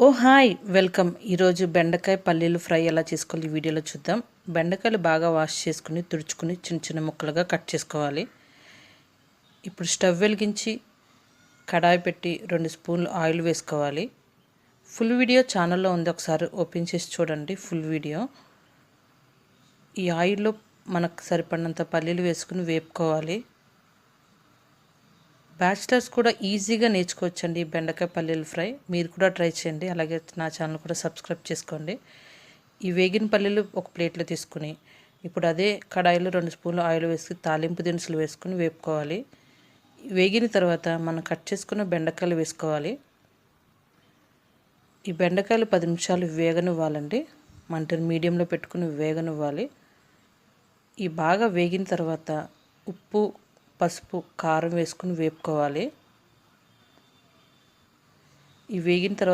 ఓ hi welcome. ఈరోజు బెండకాయ పల్లీలు ఫ్రై ఎలా చేసుకోవాలి ఈ వీడియోలో చూద్దాం. బెండకాయలు బాగా వాష్ చేసుకుని తుడుచుకుని చిన్న చిన్న ముక్కలుగా కట్ చేసుకోవాలి. ఇప్పుడు స్టవ్ వెలిగించి కడాయి పెట్టి 2 స్పూన్లు ఆయిల్ వేసుకోవాలి. ఫుల్ వీడియో ఛానల్లో ఉంది, ఒకసారి ఓపెన్ చేసి చూడండి ఫుల్ వీడియో. ఈ ఆయిల్లో మనకు సరిపడినంత పల్లీలు వేసుకుని వేపుకోవాలి. బ్యాచిలర్స్ కూడా ఈజీగా నేర్చుకోవచ్చండి బెండకాయ పల్లీలు ఫ్రై. మీరు కూడా ట్రై చేయండి, అలాగే నా ఛానల్ కూడా సబ్స్క్రైబ్ చేసుకోండి. ఈ వేగిన పల్లీలు ఒక ప్లేట్లో తీసుకుని ఇప్పుడు అదే కడాయిలో 2 స్పూన్లు ఆయిల్ వేసి తాలింపు దినుసులు వేసుకుని వేపుకోవాలి. వేగిన తర్వాత మనం కట్ చేసుకున్న బెండకాయలు వేసుకోవాలి. ఈ బెండకాయలు 10 నిమిషాలు వేగనివ్వాలండి. మంటను మీడియంలో పెట్టుకుని వేగనివ్వాలి. ఈ బాగా వేగిన తర్వాత ఉప్పు, పసుపు, కారం వేసుకుని వేపుకోవాలి. ఈ వేగిన తర్వాత